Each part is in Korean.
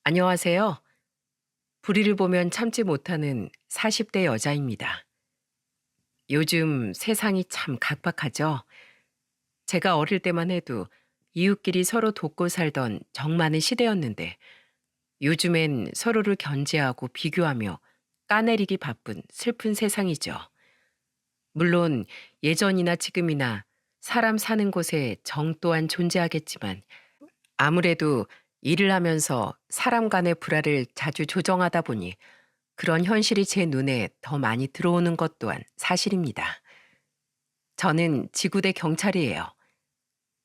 안녕하세요. 불의를 보면 참지 못하는 40대 여자입니다. 요즘 세상이 참 각박하죠? 제가 어릴 때만 해도 이웃끼리 서로 돕고 살던 정 많은 시대였는데 요즘엔 서로를 견제하고 비교하며 까내리기 바쁜 슬픈 세상이죠. 물론 예전이나 지금이나 사람 사는 곳에 정 또한 존재하겠지만 아무래도 일을 하면서 사람 간의 불화를 자주 조정하다 보니 그런 현실이 제 눈에 더 많이 들어오는 것 또한 사실입니다. 저는 지구대 경찰이에요.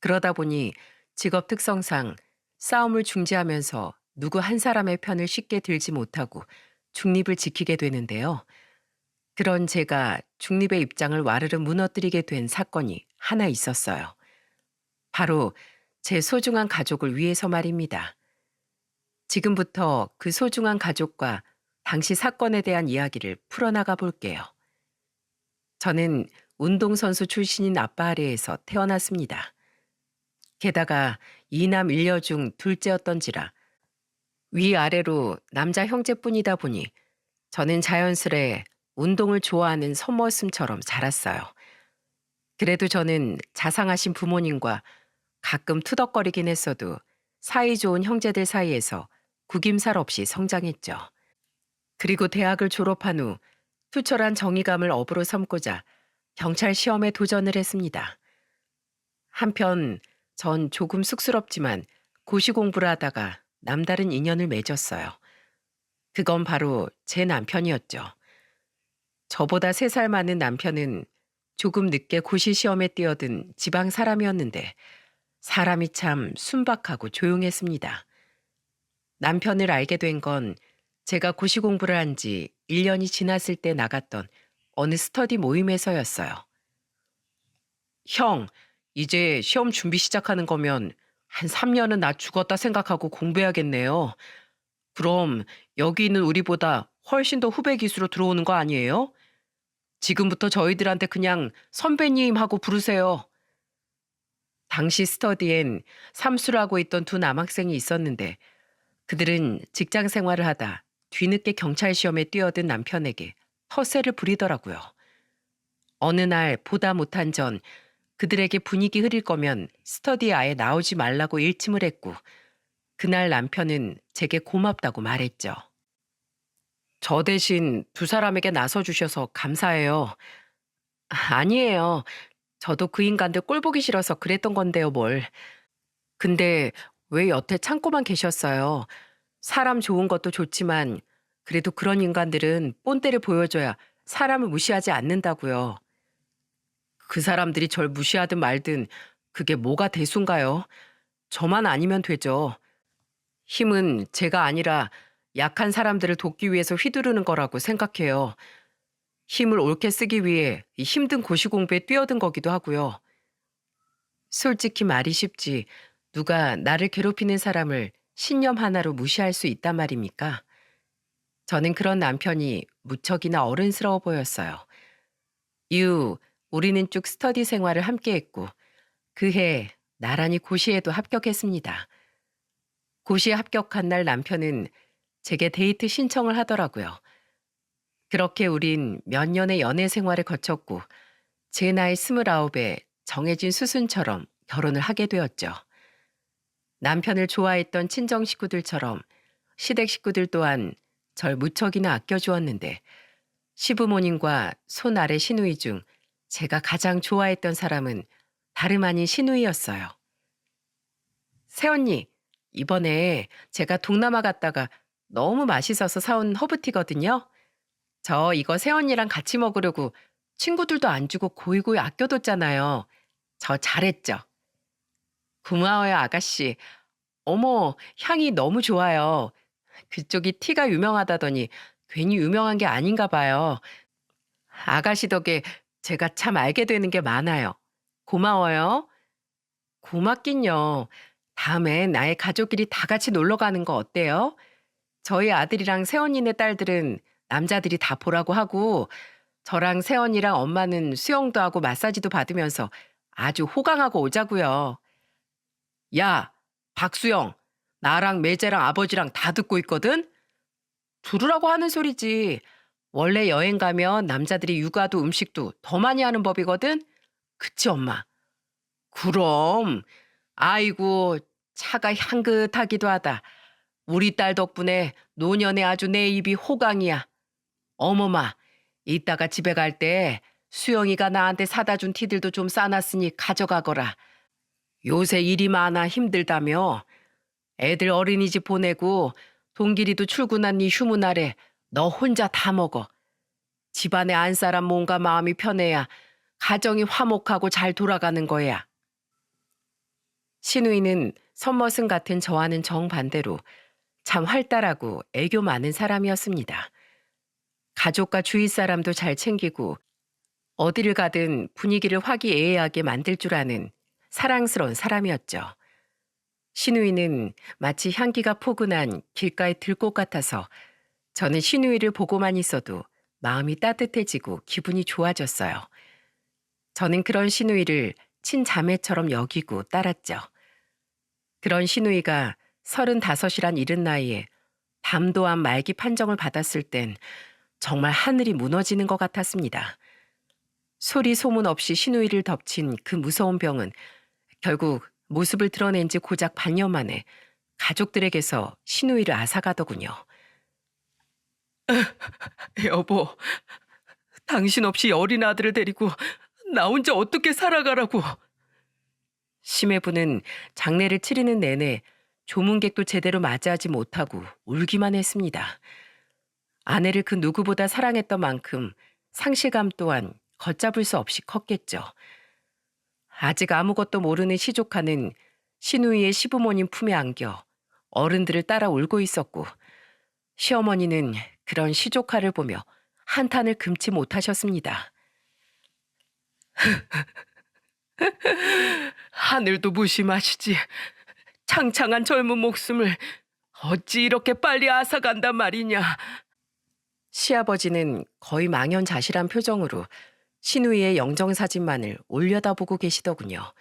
그러다 보니 직업 특성상 싸움을 중지하면서 누구 한 사람의 편을 쉽게 들지 못하고 중립을 지키게 되는데요. 그런 제가 중립의 입장을 와르르 무너뜨리게 된 사건이 하나 있었어요. 바로 제 소중한 가족을 위해서 말입니다. 지금부터 그 소중한 가족과 당시 사건에 대한 이야기를 풀어나가 볼게요. 저는 운동선수 출신인 아빠 아래에서 태어났습니다. 게다가 이남 일녀 중 둘째였던지라 위아래로 남자 형제뿐이다 보니 저는 자연스레 운동을 좋아하는 손머슴처럼 자랐어요. 그래도 저는 자상하신 부모님과 가끔 투덕거리긴 했어도 사이좋은 형제들 사이에서 구김살 없이 성장했죠. 그리고 대학을 졸업한 후 투철한 정의감을 업으로 삼고자 경찰 시험에 도전을 했습니다. 한편 전 조금 쑥스럽지만 고시 공부를 하다가 남다른 인연을 맺었어요. 그건 바로 제 남편이었죠. 저보다 3살 많은 남편은 조금 늦게 고시 시험에 뛰어든 지방 사람이었는데 사람이 참 순박하고 조용했습니다. 남편을 알게 된 건 제가 고시 공부를 한 지 1년이 지났을 때 나갔던 어느 스터디 모임에서였어요. 형, 이제 시험 준비 시작하는 거면 한 3년은 나 죽었다 생각하고 공부해야겠네요. 그럼 여기 있는 우리보다 훨씬 더 후배 기수로 들어오는 거 아니에요? 지금부터 저희들한테 그냥 선배님 하고 부르세요. 당시 스터디엔 삼수를 하고 있던 두 남학생이 있었는데 그들은 직장 생활을 하다 뒤늦게 경찰 시험에 뛰어든 남편에게 허세를 부리더라고요. 어느 날 보다 못한 전 그들에게 분위기 흐릴 거면 스터디에 아예 나오지 말라고 일침을 했고 그날 남편은 제게 고맙다고 말했죠. 저 대신 두 사람에게 나서주셔서 감사해요. 아니에요. 저도 그 인간들 꼴 보기 싫어서 그랬던 건데요, 뭘. 근데 왜 여태 참고만 계셨어요? 사람 좋은 것도 좋지만 그래도 그런 인간들은 본때를 보여줘야 사람을 무시하지 않는다고요. 그 사람들이 절 무시하든 말든 그게 뭐가 대수인가요? 저만 아니면 되죠. 힘은 제가 아니라 약한 사람들을 돕기 위해서 휘두르는 거라고 생각해요. 힘을 옳게 쓰기 위해 이 힘든 고시 공부에 뛰어든 거기도 하고요. 솔직히 말이 쉽지 누가 나를 괴롭히는 사람을 신념 하나로 무시할 수 있단 말입니까? 저는 그런 남편이 무척이나 어른스러워 보였어요. 이후 우리는 쭉 스터디 생활을 함께 했고 그해 나란히 고시에도 합격했습니다. 고시에 합격한 날 남편은 제게 데이트 신청을 하더라고요. 그렇게 우린 몇 년의 연애 생활을 거쳤고 제 나이 29에 정해진 수순처럼 결혼을 하게 되었죠. 남편을 좋아했던 친정 식구들처럼 시댁 식구들 또한 절 무척이나 아껴주었는데 시부모님과 손 아래 시누이 중 제가 가장 좋아했던 사람은 다름 아닌 시누이였어요. 새언니, 이번에 제가 동남아 갔다가 너무 맛있어서 사온 허브티거든요. 저 이거 새언니랑 같이 먹으려고 친구들도 안 주고 고이고이 아껴뒀잖아요. 저 잘했죠? 고마워요, 아가씨. 어머, 향이 너무 좋아요. 그쪽이 티가 유명하다더니 괜히 유명한 게 아닌가 봐요. 아가씨 덕에 제가 참 알게 되는 게 많아요. 고마워요. 고맙긴요. 다음엔 나의 가족끼리 다 같이 놀러 가는 거 어때요? 저희 아들이랑 새언니네 딸들은 남자들이 다 보라고 하고 저랑 새언니랑 엄마는 수영도 하고 마사지도 받으면서 아주 호강하고 오자고요. 야, 박수영, 나랑 매제랑 아버지랑 다 듣고 있거든? 들으라고 하는 소리지. 원래 여행 가면 남자들이 육아도 음식도 더 많이 하는 법이거든? 그치, 엄마? 그럼. 아이고, 차가 향긋하기도 하다. 우리 딸 덕분에 노년에 아주 내 입이 호강이야. 어머마, 이따가 집에 갈 때 수영이가 나한테 사다 준 티들도 좀 싸놨으니 가져가거라. 요새 일이 많아 힘들다며. 애들 어린이집 보내고 동길이도 출근한 네 휴무날에 너 혼자 다 먹어. 집안에 안 사람 몸과 마음이 편해야 가정이 화목하고 잘 돌아가는 거야. 신우이는 선머슴 같은 저와는 정반대로 참 활달하고 애교 많은 사람이었습니다. 가족과 주위 사람도 잘 챙기고 어디를 가든 분위기를 화기애애하게 만들 줄 아는 사랑스러운 사람이었죠. 신우이는 마치 향기가 포근한 길가의 들꽃 같아서 저는 신우이를 보고만 있어도 마음이 따뜻해지고 기분이 좋아졌어요. 저는 그런 신우이를 친자매처럼 여기고 따랐죠. 그런 신우이가 35이란 이른 나이에 담도한 말기 판정을 받았을 땐 정말 하늘이 무너지는 것 같았습니다. 소리 소문 없이 신우이를 덮친 그 무서운 병은 결국 모습을 드러낸 지 고작 반년 만에 가족들에게서 신우이를 앗아가더군요. 여보, 당신 없이 어린 아들을 데리고 나 혼자 어떻게 살아가라고. 심해부는 장례를 치르는 내내 조문객도 제대로 맞이하지 못하고 울기만 했습니다. 아내를 그 누구보다 사랑했던 만큼 상실감 또한 걷잡을 수 없이 컸겠죠. 아직 아무것도 모르는 시조카는 신우이의 시부모님 품에 안겨 어른들을 따라 울고 있었고, 시어머니는 그런 시조카를 보며 한탄을 금치 못하셨습니다. 하늘도 무심하시지. 창창한 젊은 목숨을 어찌 이렇게 빨리 앗아간단 말이냐. 시아버지는 거의 망연자실한 표정으로 신우이의 영정사진만을 올려다보고 계시더군요.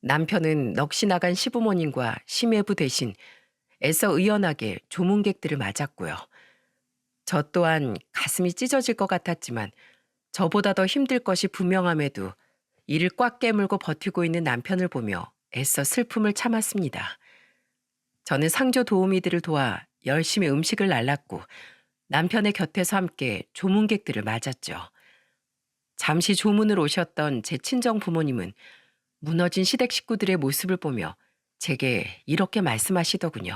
남편은 넋이 나간 시부모님과 심해부 대신 애써 의연하게 조문객들을 맞았고요. 저 또한 가슴이 찢어질 것 같았지만 저보다 더 힘들 것이 분명함에도 이를 꽉 깨물고 버티고 있는 남편을 보며 애써 슬픔을 참았습니다. 저는 상조 도우미들을 도와 열심히 음식을 날랐고 남편의 곁에서 함께 조문객들을 맞았죠. 잠시 조문을 오셨던 제 친정 부모님은 무너진 시댁 식구들의 모습을 보며 제게 이렇게 말씀하시더군요.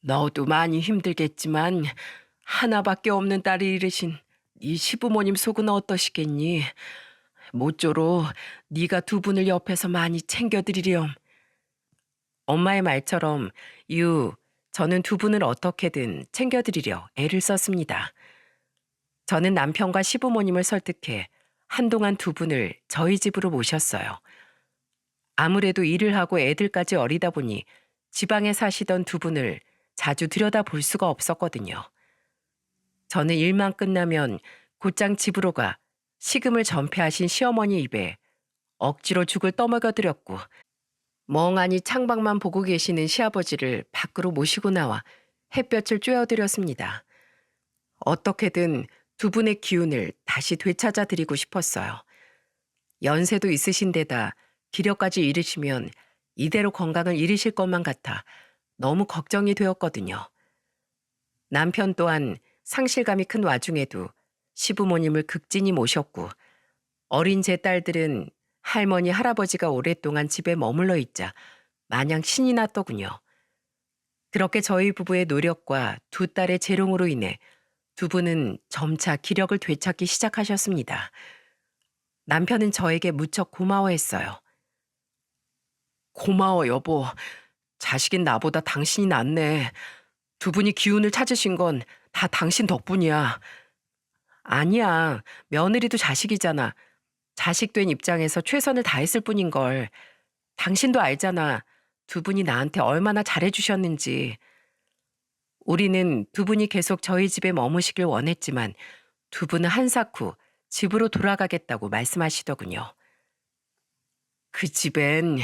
너도 많이 힘들겠지만 하나밖에 없는 딸을 잃으신 네 시부모님 속은 어떠시겠니? 모쪼록 네가 두 분을 옆에서 많이 챙겨드리렴. 엄마의 말처럼 저는 두 분을 어떻게든 챙겨드리려 애를 썼습니다. 저는 남편과 시부모님을 설득해 한동안 두 분을 저희 집으로 모셨어요. 아무래도 일을 하고 애들까지 어리다 보니 지방에 사시던 두 분을 자주 들여다볼 수가 없었거든요. 저는 일만 끝나면 곧장 집으로 가 식음을 전폐하신 시어머니 입에 억지로 죽을 떠먹여드렸고, 멍하니 창밖만 보고 계시는 시아버지를 밖으로 모시고 나와 햇볕을 쬐어드렸습니다. 어떻게든 두 분의 기운을 다시 되찾아 드리고 싶었어요. 연세도 있으신 데다 기력까지 잃으시면 이대로 건강을 잃으실 것만 같아 너무 걱정이 되었거든요. 남편 또한 상실감이 큰 와중에도 시부모님을 극진히 모셨고, 어린 제 딸들은 할머니, 할아버지가 오랫동안 집에 머물러 있자 마냥 신이 났더군요. 그렇게 저희 부부의 노력과 두 딸의 재롱으로 인해 두 분은 점차 기력을 되찾기 시작하셨습니다. 남편은 저에게 무척 고마워했어요. 고마워, 여보. 자식인 나보다 당신이 낫네. 두 분이 기운을 찾으신 건 다 당신 덕분이야. 아니야. 며느리도 자식이잖아. 자식 된 입장에서 최선을 다했을 뿐인걸. 당신도 알잖아. 두 분이 나한테 얼마나 잘해주셨는지. 우리는 두 분이 계속 저희 집에 머무시길 원했지만 두 분은 한삭 후 집으로 돌아가겠다고 말씀하시더군요. 그 집엔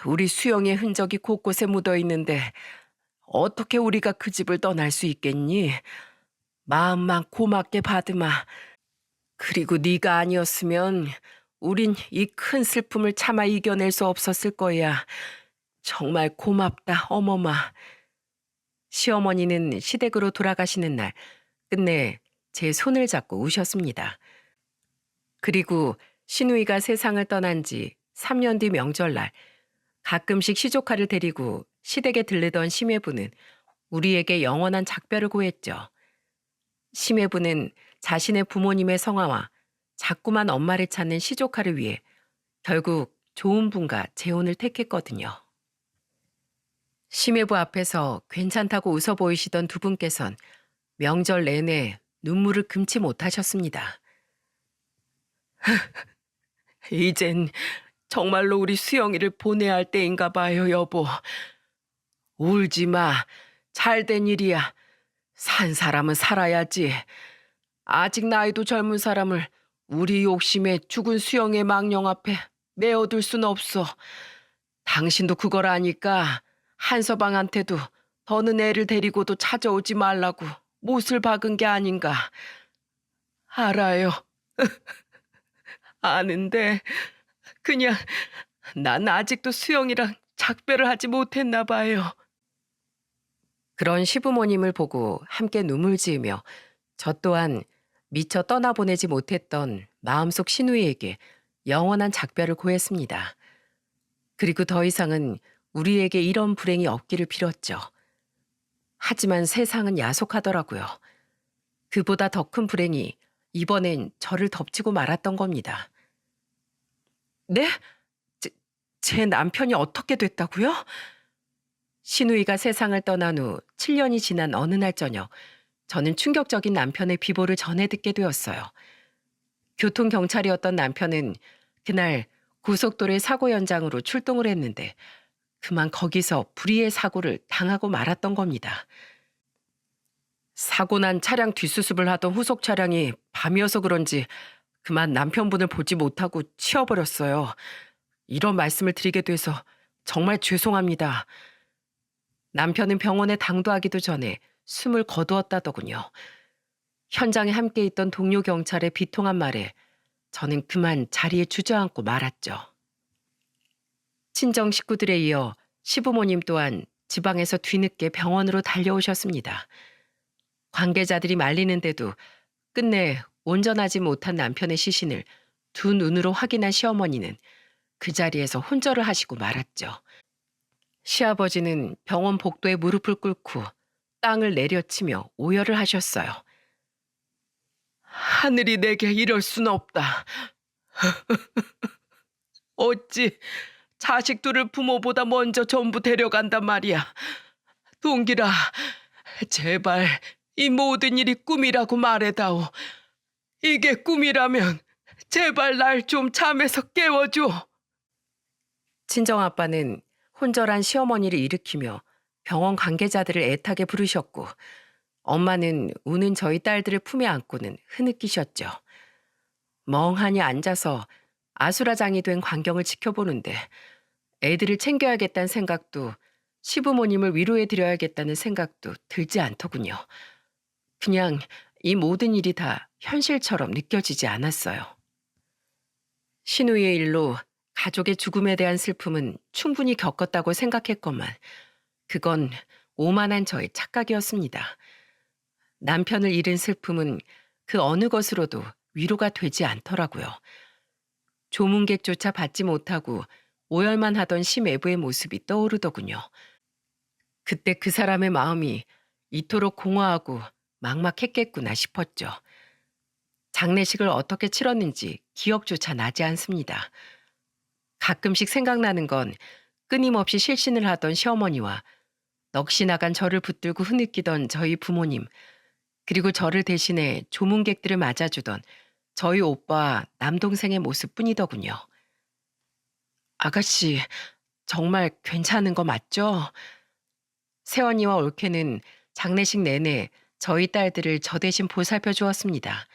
우리 수영의 흔적이 곳곳에 묻어 있는데 어떻게 우리가 그 집을 떠날 수 있겠니? 마음만 고맙게 받으마. 그리고 네가 아니었으면 우린 이 큰 슬픔을 참아 이겨낼 수 없었을 거야. 정말 고맙다, 어머마. 시어머니는 시댁으로 돌아가시는 날 끝내 제 손을 잡고 우셨습니다. 그리고 시누이가 세상을 떠난 지 3년 뒤 명절날 가끔씩 시조카를 데리고 시댁에 들르던 심해부는 우리에게 영원한 작별을 고했죠. 심해부는 자신의 부모님의 성화와 자꾸만 엄마를 찾는 시조카를 위해 결국 좋은 분과 재혼을 택했거든요. 심해부 앞에서 괜찮다고 웃어 보이시던 두 분께선 명절 내내 눈물을 금치 못하셨습니다. 이젠 정말로 우리 수영이를 보내야 할 때인가 봐요, 여보. 울지 마. 잘된 일이야. 산 사람은 살아야지. 아직 나이도 젊은 사람을 우리 욕심에 죽은 수영의 망령 앞에 내어둘 순 없어. 당신도 그걸 아니까 한서방한테도 더는 애를 데리고도 찾아오지 말라고 못을 박은 게 아닌가. 알아요. 아는데 그냥 난 아직도 수영이랑 작별을 하지 못했나 봐요. 그런 시부모님을 보고 함께 눈물 지으며 저 또한 미처 떠나보내지 못했던 마음속 시누이에게 영원한 작별을 고했습니다. 그리고 더 이상은 우리에게 이런 불행이 없기를 빌었죠. 하지만 세상은 야속하더라고요. 그보다 더 큰 불행이 이번엔 저를 덮치고 말았던 겁니다. 네? 제 남편이 어떻게 됐다고요? 시누이가 세상을 떠난 후 7년이 지난 어느 날 저녁, 저는 충격적인 남편의 비보를 전해 듣게 되었어요. 교통경찰이었던 남편은 그날 고속도로의 사고 현장으로 출동을 했는데 그만 거기서 불의의 사고를 당하고 말았던 겁니다. 사고 난 차량 뒷수습을 하던 후속 차량이 밤이어서 그런지 그만 남편분을 보지 못하고 치워버렸어요. 이런 말씀을 드리게 돼서 정말 죄송합니다. 남편은 병원에 당도하기도 전에 숨을 거두었다더군요. 현장에 함께 있던 동료 경찰의 비통한 말에 저는 그만 자리에 주저앉고 말았죠. 친정 식구들에 이어 시부모님 또한 지방에서 뒤늦게 병원으로 달려오셨습니다. 관계자들이 말리는데도 끝내 온전하지 못한 남편의 시신을 두 눈으로 확인한 시어머니는 그 자리에서 혼절을 하시고 말았죠. 시아버지는 병원 복도에 무릎을 꿇고 땅을 내려치며 오열을 하셨어요. 하늘이 내게 이럴 순 없다. 어찌 자식 둘을 부모보다 먼저 전부 데려간단 말이야. 동길아, 제발 이 모든 일이 꿈이라고 말해다오. 이게 꿈이라면 제발 날 좀 잠에서 깨워줘. 친정아빠는 혼절한 시어머니를 일으키며 병원 관계자들을 애타게 부르셨고 엄마는 우는 저희 딸들을 품에 안고는 흐느끼셨죠. 멍하니 앉아서 아수라장이 된 광경을 지켜보는데 애들을 챙겨야겠다는 생각도 시부모님을 위로해드려야겠다는 생각도 들지 않더군요. 그냥 이 모든 일이 다 현실처럼 느껴지지 않았어요. 시누이의 일로 가족의 죽음에 대한 슬픔은 충분히 겪었다고 생각했건만 그건 오만한 저의 착각이었습니다. 남편을 잃은 슬픔은 그 어느 것으로도 위로가 되지 않더라고요. 조문객조차 받지 못하고 오열만 하던 심애부의 모습이 떠오르더군요. 그때 그 사람의 마음이 이토록 공허하고 막막했겠구나 싶었죠. 장례식을 어떻게 치렀는지 기억조차 나지 않습니다. 가끔씩 생각나는 건 끊임없이 실신을 하던 시어머니와 넋이 나간 저를 붙들고 흐느끼던 저희 부모님, 그리고 저를 대신해 조문객들을 맞아주던 저희 오빠와 남동생의 모습뿐이더군요. 아가씨, 정말 괜찮은 거 맞죠? 새언니와 올케는 장례식 내내 저희 딸들을 저 대신 보살펴 주었습니다.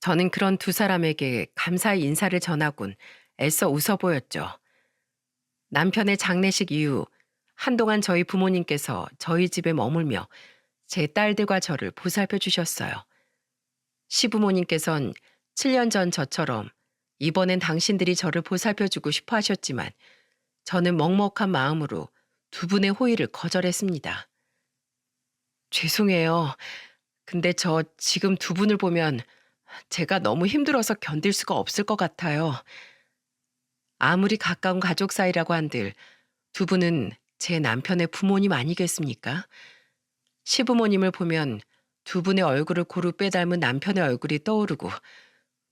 저는 그런 두 사람에게 감사의 인사를 전하곤 애써 웃어 보였죠. 남편의 장례식 이후 한동안 저희 부모님께서 저희 집에 머물며 제 딸들과 저를 보살펴 주셨어요. 시부모님께선 7년 전 저처럼 이번엔 당신들이 저를 보살펴 주고 싶어 하셨지만 저는 먹먹한 마음으로 두 분의 호의를 거절했습니다. 죄송해요. 근데 저 지금 두 분을 보면 제가 너무 힘들어서 견딜 수가 없을 것 같아요. 아무리 가까운 가족 사이라고 한들 두 분은 제 남편의 부모님 아니겠습니까? 시부모님을 보면 두 분의 얼굴을 고루 빼닮은 남편의 얼굴이 떠오르고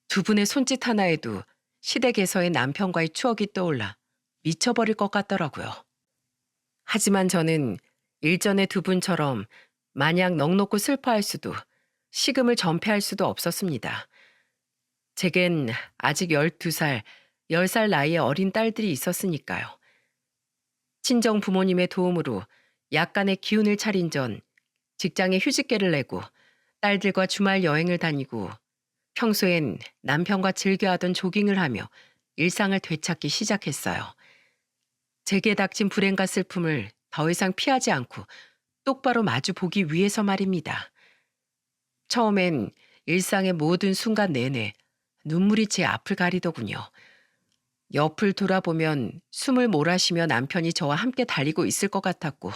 두 분의 손짓 하나에도 시댁에서의 남편과의 추억이 떠올라 미쳐버릴 것 같더라고요. 하지만 저는 일전의 두 분처럼 마냥 넋놓고 슬퍼할 수도 식음을 전폐할 수도 없었습니다. 제겐 아직 12살, 10살 나이의 어린 딸들이 있었으니까요. 친정 부모님의 도움으로 약간의 기운을 차린 전 직장에 휴직계를 내고 딸들과 주말 여행을 다니고 평소엔 남편과 즐겨하던 조깅을 하며 일상을 되찾기 시작했어요. 제게 닥친 불행과 슬픔을 더 이상 피하지 않고 똑바로 마주 보기 위해서 말입니다. 처음엔 일상의 모든 순간 내내 눈물이 제 앞을 가리더군요. 옆을 돌아보면 숨을 몰아쉬며 남편이 저와 함께 달리고 있을 것 같았고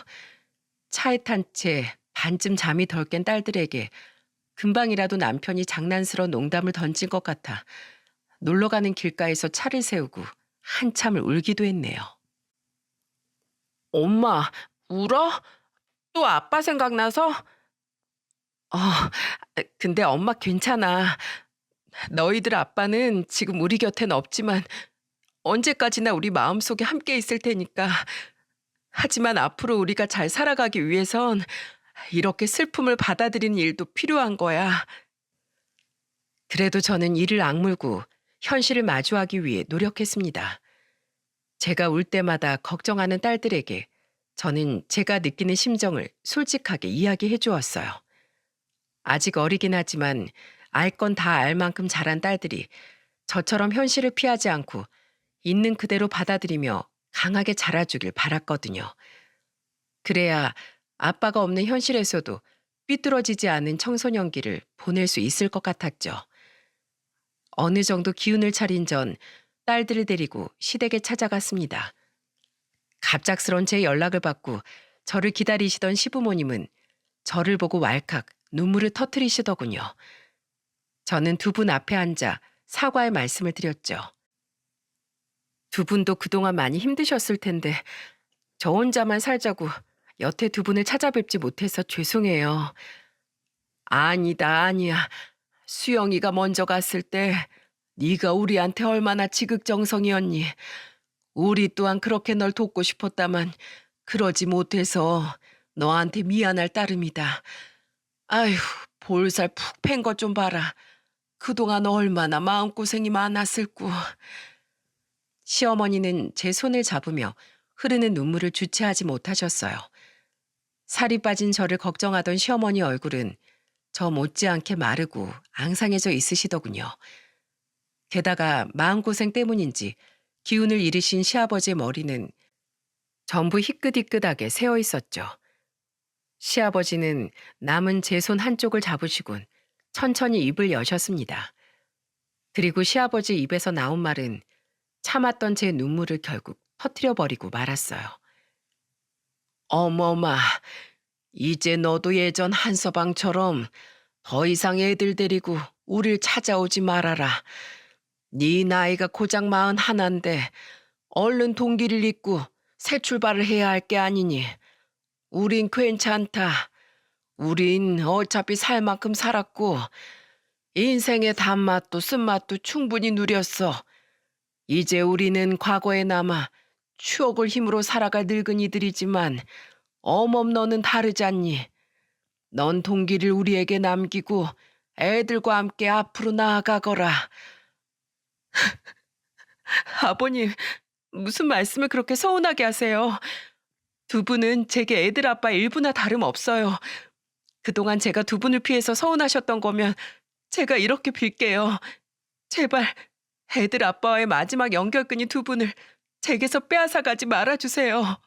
차에 탄 채 반쯤 잠이 덜 깬 딸들에게 금방이라도 남편이 장난스러운 농담을 던진 것 같아 놀러가는 길가에서 차를 세우고 한참을 울기도 했네요. 엄마, 울어? 또 아빠 생각나서? 어, 근데 엄마 괜찮아. 너희들 아빠는 지금 우리 곁엔 없지만 언제까지나 우리 마음속에 함께 있을 테니까. 하지만 앞으로 우리가 잘 살아가기 위해선 이렇게 슬픔을 받아들이는 일도 필요한 거야. 그래도 저는 이를 악물고 현실을 마주하기 위해 노력했습니다. 제가 울 때마다 걱정하는 딸들에게 저는 제가 느끼는 심정을 솔직하게 이야기해 주었어요. 아직 어리긴 하지만 알 건 다 알 만큼 자란 딸들이 저처럼 현실을 피하지 않고 있는 그대로 받아들이며 강하게 자라주길 바랐거든요. 그래야 아빠가 없는 현실에서도 삐뚤어지지 않은 청소년기를 보낼 수 있을 것 같았죠. 어느 정도 기운을 차린 전 딸들을 데리고 시댁에 찾아갔습니다. 갑작스런 제 연락을 받고 저를 기다리시던 시부모님은 저를 보고 왈칵 눈물을 터뜨리시더군요. 저는 두 분 앞에 앉아 사과의 말씀을 드렸죠. 두 분도 그동안 많이 힘드셨을 텐데 저 혼자만 살자고 여태 두 분을 찾아뵙지 못해서 죄송해요. 아니다, 아니야. 수영이가 먼저 갔을 때 네가 우리한테 얼마나 지극정성이었니. 우리 또한 그렇게 널 돕고 싶었다만 그러지 못해서 너한테 미안할 따름이다. 아휴, 볼살 푹 팬 것 좀 봐라. 그동안 얼마나 마음고생이 많았을꼬. 시어머니는 제 손을 잡으며 흐르는 눈물을 주체하지 못하셨어요. 살이 빠진 저를 걱정하던 시어머니 얼굴은 저 못지않게 마르고 앙상해져 있으시더군요. 게다가 마음고생 때문인지 기운을 잃으신 시아버지의 머리는 전부 희끗희끗하게 새어 있었죠. 시아버지는 남은 제 손 한쪽을 잡으시곤 천천히 입을 여셨습니다. 그리고 시아버지 입에서 나온 말은 참았던 제 눈물을 결국 터뜨려버리고 말았어요. 어머마, 이제 너도 예전 한서방처럼 더 이상 애들 데리고 우릴 찾아오지 말아라. 네 나이가 고작 41인데 얼른 동기를 잇고 새 출발을 해야 할 게 아니니. 우린 괜찮다. 우린 어차피 살 만큼 살았고 인생의 단맛도 쓴맛도 충분히 누렸어. 이제 우리는 과거에 남아 추억을 힘으로 살아갈 늙은이들이지만 어멈 너는 다르잖니. 넌 동기를 우리에게 남기고 애들과 함께 앞으로 나아가거라. 아버님, 무슨 말씀을 그렇게 서운하게 하세요. 두 분은 제게 애들 아빠 일부나 다름없어요. 그동안 제가 두 분을 피해서 서운하셨던 거면 제가 이렇게 빌게요. 제발 애들 아빠와의 마지막 연결끈이 두 분을 제게서 빼앗아가지 말아주세요.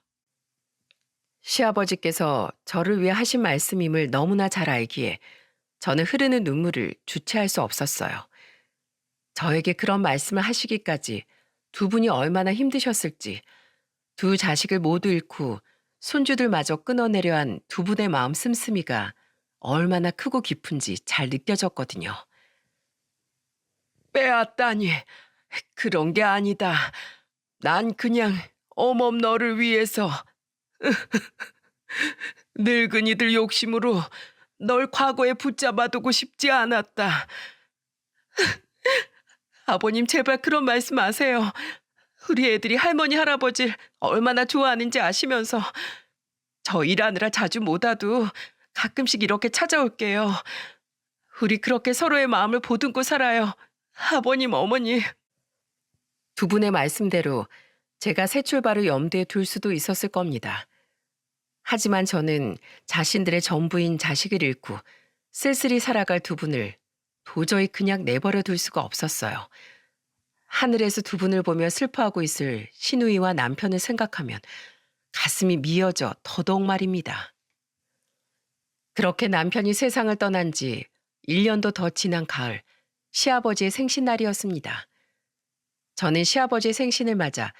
시아버지께서 저를 위해 하신 말씀임을 너무나 잘 알기에 저는 흐르는 눈물을 주체할 수 없었어요. 저에게 그런 말씀을 하시기까지 두 분이 얼마나 힘드셨을지, 두 자식을 모두 잃고 손주들마저 끊어내려 한 두 분의 마음 씀씀이가 얼마나 크고 깊은지 잘 느껴졌거든요. 빼앗다니, 그런 게 아니다. 난 그냥 어멈 너를 위해서 늙은이들 욕심으로 널 과거에 붙잡아두고 싶지 않았다. 아버님 제발 그런 말씀 마세요. 우리 애들이 할머니 할아버지를 얼마나 좋아하는지 아시면서 저 일하느라 자주 못 와도 가끔씩 이렇게 찾아올게요. 우리 그렇게 서로의 마음을 보듬고 살아요. 아버님 어머니. 두 분의 말씀대로 제가 새 출발을 염두에 둘 수도 있었을 겁니다. 하지만 저는 자신들의 전부인 자식을 잃고 쓸쓸히 살아갈 두 분을 도저히 그냥 내버려 둘 수가 없었어요. 하늘에서 두 분을 보며 슬퍼하고 있을 시누이와 남편을 생각하면 가슴이 미어져 더더욱 말입니다. 그렇게 남편이 세상을 떠난 지 1년도 더 지난 가을, 시아버지의 생신날이었습니다. 저는 시아버지의 생신을 맞아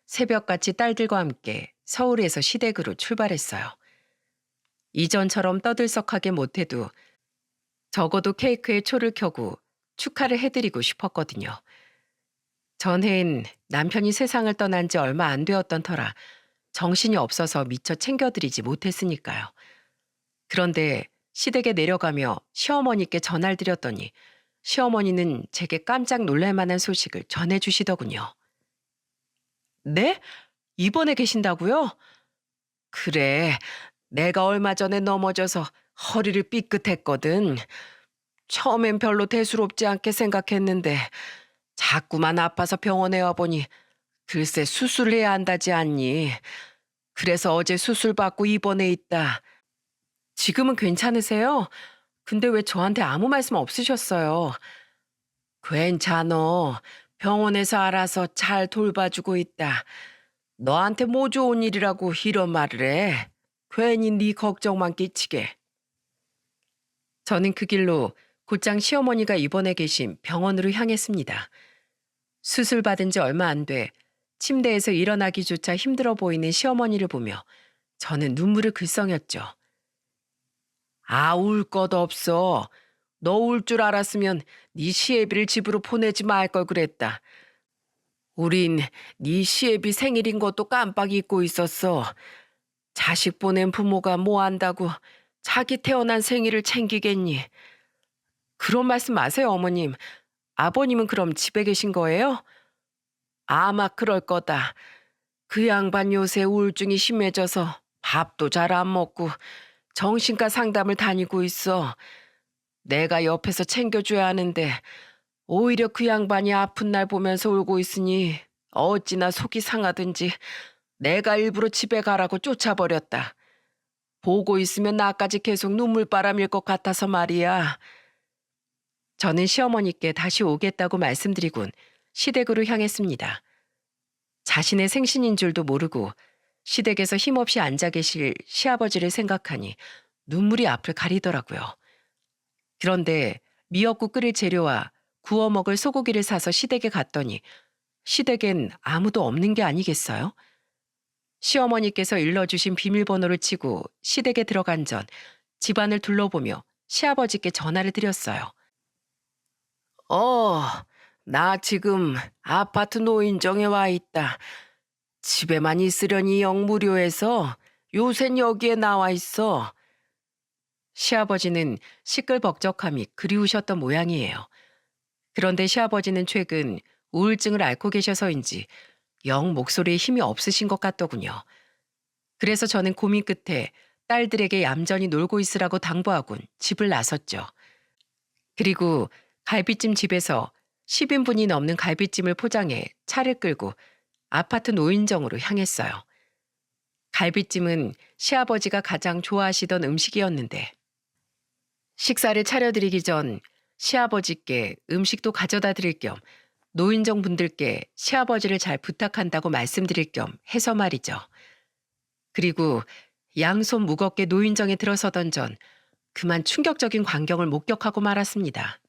새벽같이 딸들과 함께 서울에서 시댁으로 출발했어요. 이전처럼 떠들썩하게 못해도 적어도 케이크에 초를 켜고 축하를 해드리고 싶었거든요. 전해엔 남편이 세상을 떠난 지 얼마 안 되었던 터라 정신이 없어서 미처 챙겨드리지 못했으니까요. 그런데 시댁에 내려가며 시어머니께 전화를 드렸더니 시어머니는 제게 깜짝 놀랄 만한 소식을 전해주시더군요. 네? 입원해 계신다고요? 그래, 내가 얼마 전에 넘어져서 허리를 삐끗했거든. 처음엔 별로 대수롭지 않게 생각했는데 자꾸만 아파서 병원에 와보니 글쎄 수술해야 한다지 않니. 그래서 어제 수술받고 입원해 있다. 지금은 괜찮으세요? 근데 왜 저한테 아무 말씀 없으셨어요? 괜찮어. 병원에서 알아서 잘 돌봐주고 있다. 너한테 뭐 좋은 일이라고 이런 말을 해. 괜히 네 걱정만 끼치게. 저는 그 길로 곧장 시어머니가 입원해 계신 병원으로 향했습니다. 수술 받은 지 얼마 안 돼 침대에서 일어나기조차 힘들어 보이는 시어머니를 보며 저는 눈물을 글썽였죠. 아, 울 것 없어. 너 울 줄 알았으면 네 시애비를 집으로 보내지 말 걸 그랬다. 우린 네 시애비 생일인 것도 깜빡 잊고 있었어. 자식 보낸 부모가 뭐 한다고 자기 태어난 생일을 챙기겠니? 그런 말씀 마세요, 어머님. 아버님은 그럼 집에 계신 거예요? 아마 그럴 거다. 그 양반 요새 우울증이 심해져서 밥도 잘 안 먹고 정신과 상담을 다니고 있어. 내가 옆에서 챙겨줘야 하는데 오히려 그 양반이 아픈 날 보면서 울고 있으니 어찌나 속이 상하든지 내가 일부러 집에 가라고 쫓아버렸다. 보고 있으면 나까지 계속 눈물바람일 것 같아서 말이야. 저는 시어머니께 다시 오겠다고 말씀드리곤 시댁으로 향했습니다. 자신의 생신인 줄도 모르고 시댁에서 힘없이 앉아 계실 시아버지를 생각하니 눈물이 앞을 가리더라고요. 그런데 미역국 끓일 재료와 구워 먹을 소고기를 사서 시댁에 갔더니 시댁엔 아무도 없는 게 아니겠어요? 시어머니께서 일러주신 비밀번호를 치고 시댁에 들어간 전 집안을 둘러보며 시아버지께 전화를 드렸어요. 나 지금 아파트 노인정에 와 있다. 집에만 있으려니 영 무료해서 요샌 여기에 나와 있어. 시아버지는 시끌벅적함이 그리우셨던 모양이에요. 그런데 시아버지는 최근 우울증을 앓고 계셔서인지 영 목소리에 힘이 없으신 것 같더군요. 그래서 저는 고민 끝에 딸들에게 얌전히 놀고 있으라고 당부하곤 집을 나섰죠. 그리고 갈비찜 집에서 10인분이 넘는 갈비찜을 포장해 차를 끌고 아파트 노인정으로 향했어요. 갈비찜은 시아버지가 가장 좋아하시던 음식이었는데 식사를 차려드리기 전 시아버지께 음식도 가져다 드릴 겸 노인정 분들께 시아버지를 잘 부탁한다고 말씀드릴 겸 해서 말이죠. 그리고 양손 무겁게 노인정에 들어서던 전 그만 충격적인 광경을 목격하고 말았습니다.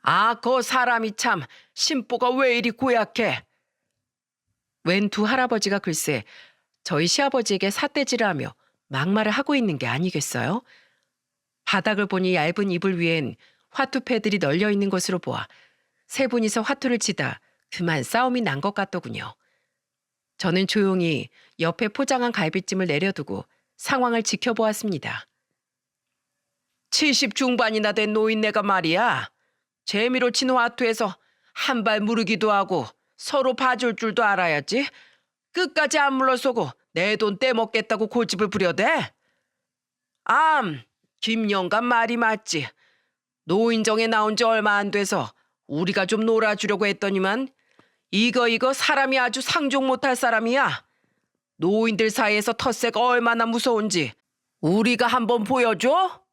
아, 그 사람이 참 심보가 왜 이리 고약해? 웬 두 할아버지가 글쎄 저희 시아버지에게 삿대질을 하며 막말을 하고 있는 게 아니겠어요? 바닥을 보니 얇은 이불 위엔 화투패들이 널려 있는 것으로 보아 세 분이서 화투를 치다 그만 싸움이 난 것 같더군요. 저는 조용히 옆에 포장한 갈비찜을 내려두고 상황을 지켜보았습니다. 70 중반이나 된 노인네가 말이야. 재미로 친 화투에서 한 발 무르기도 하고 서로 봐줄 줄도 알아야지. 끝까지 안 물러서고 내 돈 떼먹겠다고 고집을 부려대? 김영감 말이 맞지. 노인정에 나온 지 얼마 안 돼서 우리가 좀 놀아주려고 했더니만 이거 사람이 아주 상종 못할 사람이야. 노인들 사이에서 텃세가 얼마나 무서운지 우리가 한번 보여줘?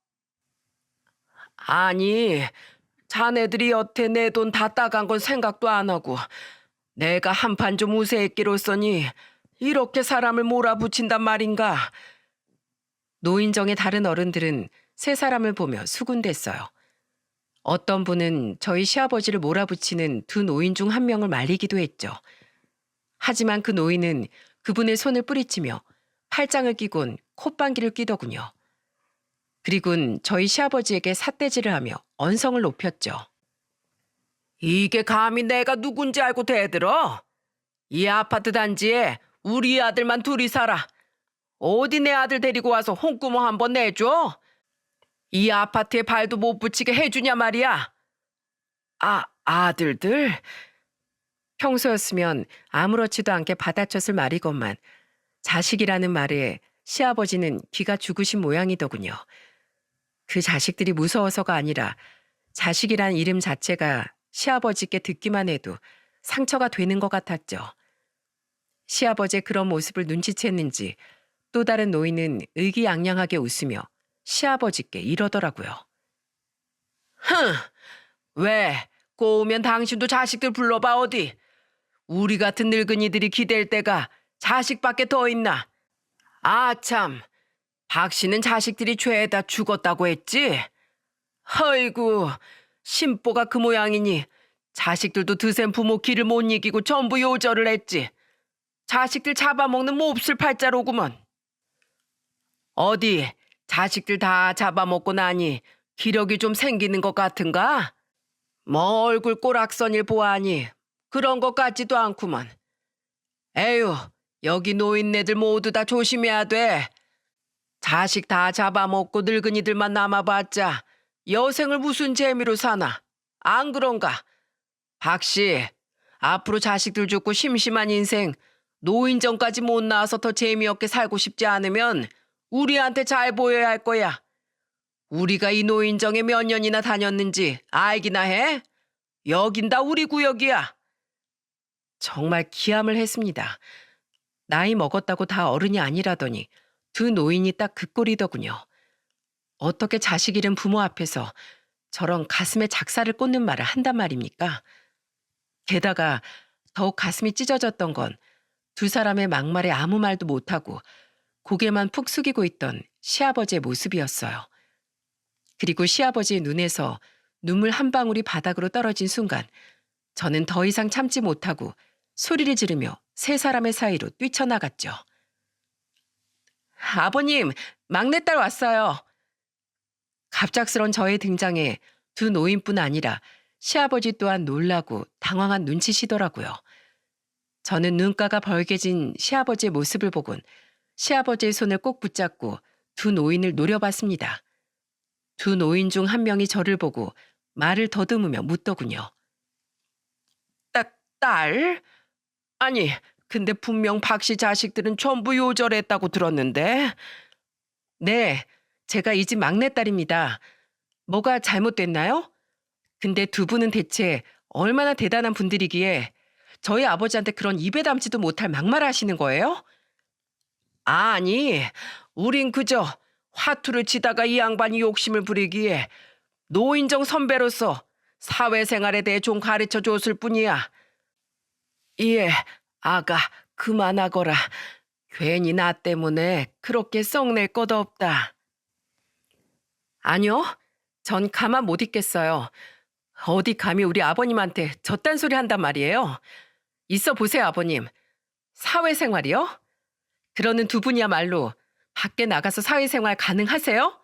아니, 자네들이 여태 내 돈 다 따간 건 생각도 안 하고 내가 한판 좀 우세했기로써니 이렇게 사람을 몰아붙인단 말인가. 노인정의 다른 어른들은 세 사람을 보며 수군댔어요. 어떤 분은 저희 시아버지를 몰아붙이는 두 노인 중 한 명을 말리기도 했죠. 하지만 그 노인은 그분의 손을 뿌리치며 팔짱을 끼곤 콧방귀를 뀌더군요. 그리곤 저희 시아버지에게 삿대질을 하며 언성을 높였죠. 이게 감히 내가 누군지 알고 대들어? 이 아파트 단지에 우리 아들만 둘이 살아. 어디 내 아들 데리고 와서 홍구멍 한번 내줘? 이 아파트에 발도 못 붙이게 해주냐 말이야. 아들들? 평소였으면 아무렇지도 않게 받아쳤을 말이건만 자식이라는 말에 시아버지는 귀가 죽으신 모양이더군요. 그 자식들이 무서워서가 아니라 자식이란 이름 자체가 시아버지께 듣기만 해도 상처가 되는 것 같았죠. 시아버지의 그런 모습을 눈치챘는지 또 다른 노인은 의기양양하게 웃으며 시아버지께 이러더라고요. 왜? 꼬우면 당신도 자식들 불러봐 어디. 우리 같은 늙은이들이 기댈 때가 자식밖에 더 있나. 참, 박 씨는 자식들이 죄다 죽었다고 했지? 아이고, 심보가 그 모양이니 자식들도 드센 부모 길을 못 이기고 전부 요절을 했지. 자식들 잡아먹는 몹쓸 팔자로구먼. 어디 자식들 다 잡아먹고 나니 기력이 좀 생기는 것 같은가? 뭐 얼굴 꼬락선일 보아하니 그런 것 같지도 않구먼. 에휴, 여기 노인네들 모두 다 조심해야 돼. 자식 다 잡아먹고 늙은이들만 남아봤자 여생을 무슨 재미로 사나. 안 그런가? 박씨, 앞으로 자식들 죽고 심심한 인생 노인정까지 못 나와서 더 재미없게 살고 싶지 않으면 우리한테 잘 보여야 할 거야. 우리가 이 노인정에 몇 년이나 다녔는지 알기나 해? 여긴 다 우리 구역이야. 정말 기함을 했습니다. 나이 먹었다고 다 어른이 아니라더니 두 노인이 딱 그 꼴이더군요. 어떻게 자식 잃은 부모 앞에서 저런 가슴에 작사를 꽂는 말을 한단 말입니까? 게다가 더욱 가슴이 찢어졌던 건 두 사람의 막말에 아무 말도 못하고 고개만 푹 숙이고 있던 시아버지의 모습이었어요. 그리고 시아버지의 눈에서 눈물 한 방울이 바닥으로 떨어진 순간 저는 더 이상 참지 못하고 소리를 지르며 세 사람의 사이로 뛰쳐나갔죠. 아버님, 막내딸 왔어요. 갑작스런 저의 등장에 두 노인뿐 아니라 시아버지 또한 놀라고 당황한 눈치시더라고요. 저는 눈가가 벌개진 시아버지의 모습을 보곤 시아버지의 손을 꼭 붙잡고 두 노인을 노려봤습니다. 두 노인 중 한 명이 저를 보고 말을 더듬으며 묻더군요. 딸? 아니, 근데 분명 박씨 자식들은 전부 요절했다고 들었는데. 네, 제가 이 집 막내딸입니다. 뭐가 잘못됐나요? 근데 두 분은 대체 얼마나 대단한 분들이기에 저희 아버지한테 그런 입에 담지도 못할 막말을 하시는 거예요? 아니, 우린 그저 화투를 치다가 이 양반이 욕심을 부리기에 노인정 선배로서 사회생활에 대해 좀 가르쳐 줬을 뿐이야. 예, 아가, 그만하거라. 괜히 나 때문에 그렇게 썩낼 것 없다. 아니요, 전 가만 못 있겠어요. 어디 감히 우리 아버님한테 저딴 소리 한단 말이에요. 있어 보세요, 아버님. 사회생활이요? 그러는 두 분이야말로 밖에 나가서 사회생활 가능하세요?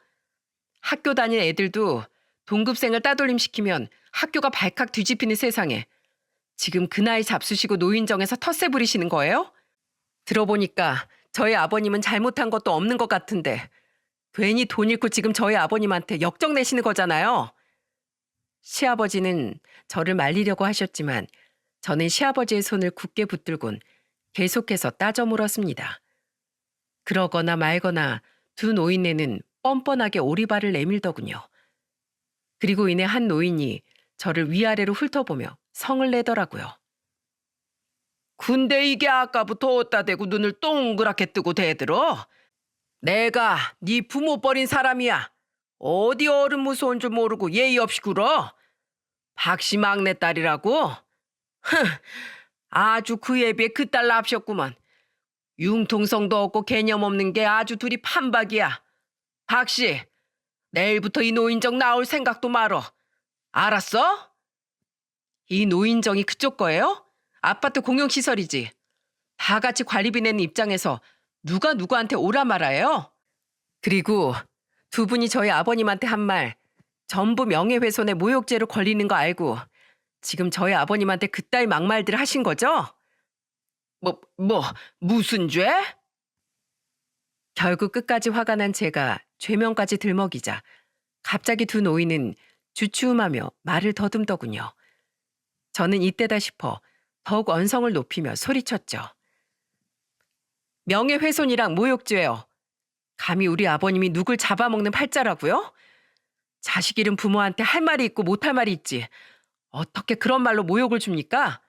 학교 다니는 애들도 동급생을 따돌림시키면 학교가 발칵 뒤집히는 세상에 지금 그 나이 잡수시고 노인정에서 텃세 부리시는 거예요? 들어보니까 저희 아버님은 잘못한 것도 없는 것 같은데 괜히 돈 잃고 지금 저희 아버님한테 역정 내시는 거잖아요. 시아버지는 저를 말리려고 하셨지만 저는 시아버지의 손을 굳게 붙들곤 계속해서 따져 물었습니다. 그러거나 말거나 두 노인네는 뻔뻔하게 오리발을 내밀더군요. 그리고 이내 한 노인이 저를 위아래로 훑어보며 성을 내더라고요. 근데 이게 아까부터 어디다 대고 눈을 동그랗게 뜨고 대들어? 내가 네 부모 버린 사람이야. 어디 어른 무서운 줄 모르고 예의 없이 굴어? 박씨 막내딸이라고? 흥, 아주 그에 비해 그딸 납셨구만. 융통성도 없고 개념 없는 게 아주 둘이 판박이야. 박씨, 내일부터 이 노인정 나올 생각도 말어. 알았어? 이 노인정이 그쪽 거예요? 아파트 공용시설이지. 다 같이 관리비 내는 입장에서 누가 누구한테 오라 말아요? 그리고 두 분이 저희 아버님한테 한 말 전부 명예훼손의 모욕죄로 걸리는 거 알고 지금 저희 아버님한테 그따위 막말들 하신 거죠? 무슨 죄? 결국 끝까지 화가 난 제가 죄명까지 들먹이자 갑자기 두 노인은 주춤하며 말을 더듬더군요. 저는 이때다 싶어 더욱 언성을 높이며 소리쳤죠. 명예훼손이랑 모욕죄요. 감히 우리 아버님이 누굴 잡아먹는 팔자라고요? 자식 잃은 부모한테 할 말이 있고 못할 말이 있지. 어떻게 그런 말로 모욕을 줍니까?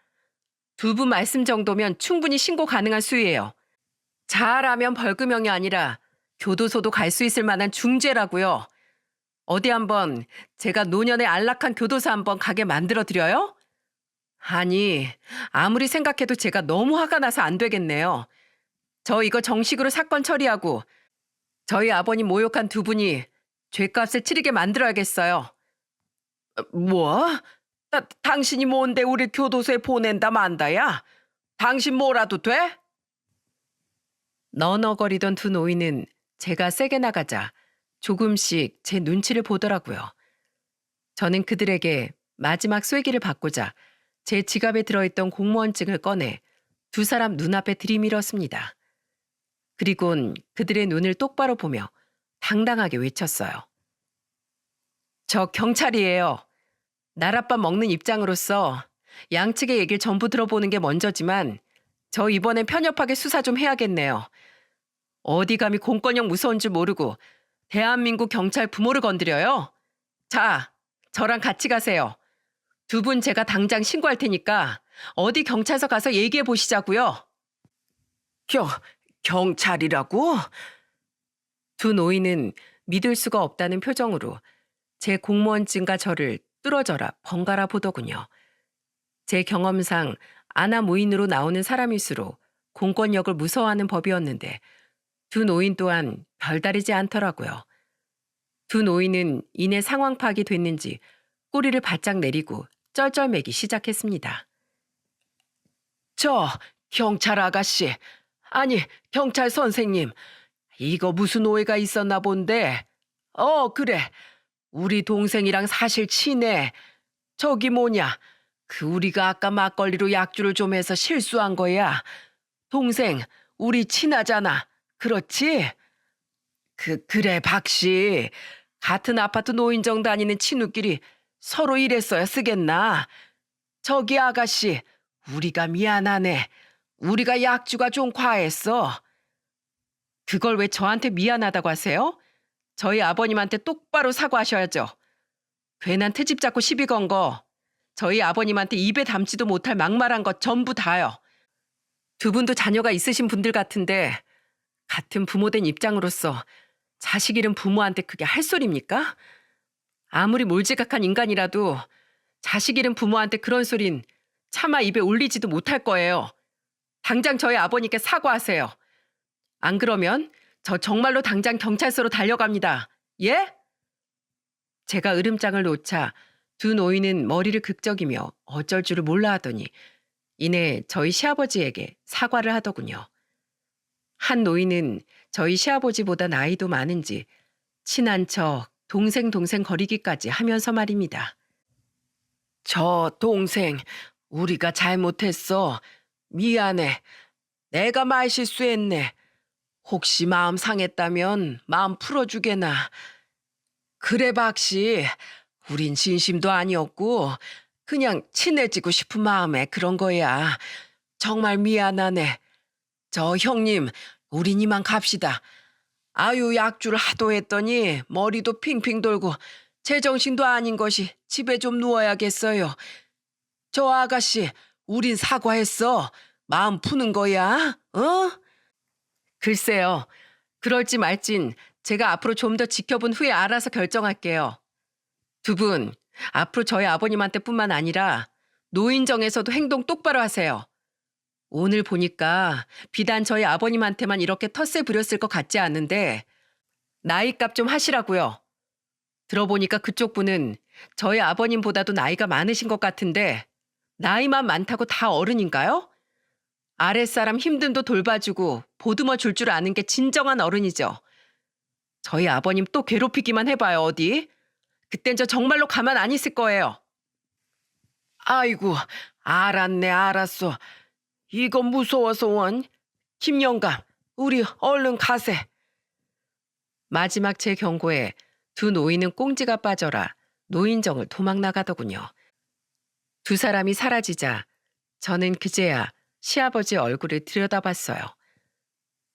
두 분 말씀 정도면 충분히 신고 가능한 수위예요. 잘하면 벌금형이 아니라 교도소도 갈 수 있을 만한 중죄라고요. 어디 한번 제가 노년에 안락한 교도소 한번 가게 만들어 드려요? 아니, 아무리 생각해도 제가 너무 화가 나서 안 되겠네요. 저 이거 정식으로 사건 처리하고 저희 아버님 모욕한 두 분이 죗값을 치르게 만들어야겠어요. 뭐? 당신이 뭔데 우리 교도소에 보낸다 만다야? 당신 뭐라도 돼? 너너거리던 두 노인은 제가 세게 나가자 조금씩 제 눈치를 보더라고요. 저는 그들에게 마지막 쐐기를 받고자 제 지갑에 들어있던 공무원증을 꺼내 두 사람 눈앞에 들이밀었습니다. 그리곤 그들의 눈을 똑바로 보며 당당하게 외쳤어요. 저 경찰이에요. 나랏밥 먹는 입장으로서 양측의 얘기를 전부 들어보는 게 먼저지만 저 이번엔 편협하게 수사 좀 해야겠네요. 어디 감히 공권력 무서운 줄 모르고 대한민국 경찰 부모를 건드려요? 자, 저랑 같이 가세요. 두 분 제가 당장 신고할 테니까 어디 경찰서 가서 얘기해 보시자고요. 경찰이라고? 두 노인은 믿을 수가 없다는 표정으로 제 공무원증과 저를 뚫어져라 번갈아 보더군요. 제 경험상 아나무인으로 나오는 사람일수록 공권력을 무서워하는 법이었는데 두 노인 또한 별다르지 않더라고요. 두 노인은 이내 상황 파악이 됐는지 꼬리를 바짝 내리고 쩔쩔매기 시작했습니다. 저 경찰 아가씨, 아니 경찰 선생님, 이거 무슨 오해가 있었나 본데. 그래, 우리 동생이랑 사실 친해. 저기 뭐냐, 우리가 아까 막걸리로 약주를 좀 해서 실수한 거야. 동생, 우리 친하잖아. 그렇지? 그래, 박씨. 같은 아파트 노인정 다니는 친구끼리 서로 이랬어야 쓰겠나? 저기 아가씨, 우리가 미안하네. 우리가 약주가 좀 과했어. 그걸 왜 저한테 미안하다고 하세요? 저희 아버님한테 똑바로 사과하셔야죠. 괜한 트집 잡고 시비 건 거, 저희 아버님한테 입에 담지도 못할 막말한 것 전부 다요. 두 분도 자녀가 있으신 분들 같은데 같은 부모된 입장으로서 자식 잃은 부모한테 그게 할 소리입니까? 아무리 몰지각한 인간이라도 자식 잃은 부모한테 그런 소린 차마 입에 올리지도 못할 거예요. 당장 저희 아버님께 사과하세요. 안 그러면 저 정말로 당장 경찰서로 달려갑니다. 예? 제가 으름장을 놓자 두 노인은 머리를 극적이며 어쩔 줄을 몰라 하더니 이내 저희 시아버지에게 사과를 하더군요. 한 노인은 저희 시아버지보다 나이도 많은지 친한 척 동생 거리기까지 하면서 말입니다. 저 동생, 우리가 잘못했어. 미안해. 내가 말실수했네. 혹시 마음 상했다면 마음 풀어주게나. 그래 박씨, 우린 진심도 아니었고 그냥 친해지고 싶은 마음에 그런 거야. 정말 미안하네. 저 형님, 우린 이만 갑시다. 아유, 약주를 하도 했더니 머리도 핑핑 돌고 제정신도 아닌 것이 집에 좀 누워야겠어요. 저 아가씨, 우린 사과했어. 마음 푸는 거야, 어? 글쎄요. 그럴지 말진 제가 앞으로 좀 더 지켜본 후에 알아서 결정할게요. 두 분, 앞으로 저희 아버님한테뿐만 아니라 노인정에서도 행동 똑바로 하세요. 오늘 보니까 비단 저희 아버님한테만 이렇게 텃세 부렸을 것 같지 않은데 나이값 좀 하시라고요. 들어보니까 그쪽 분은 저희 아버님보다도 나이가 많으신 것 같은데 나이만 많다고 다 어른인가요? 아랫사람 힘듦도 돌봐주고 보듬어 줄 아는 게 진정한 어른이죠. 저희 아버님 또 괴롭히기만 해봐요, 어디. 그땐 저 정말로 가만 안 있을 거예요. 아이고, 알았네, 알았어. 이거 무서워서 원. 김영감, 우리 얼른 가세. 마지막 제 경고에 두 노인은 꽁지가 빠져라 노인정을 도망 나가더군요. 두 사람이 사라지자 저는 그제야 시아버지 얼굴을 들여다봤어요.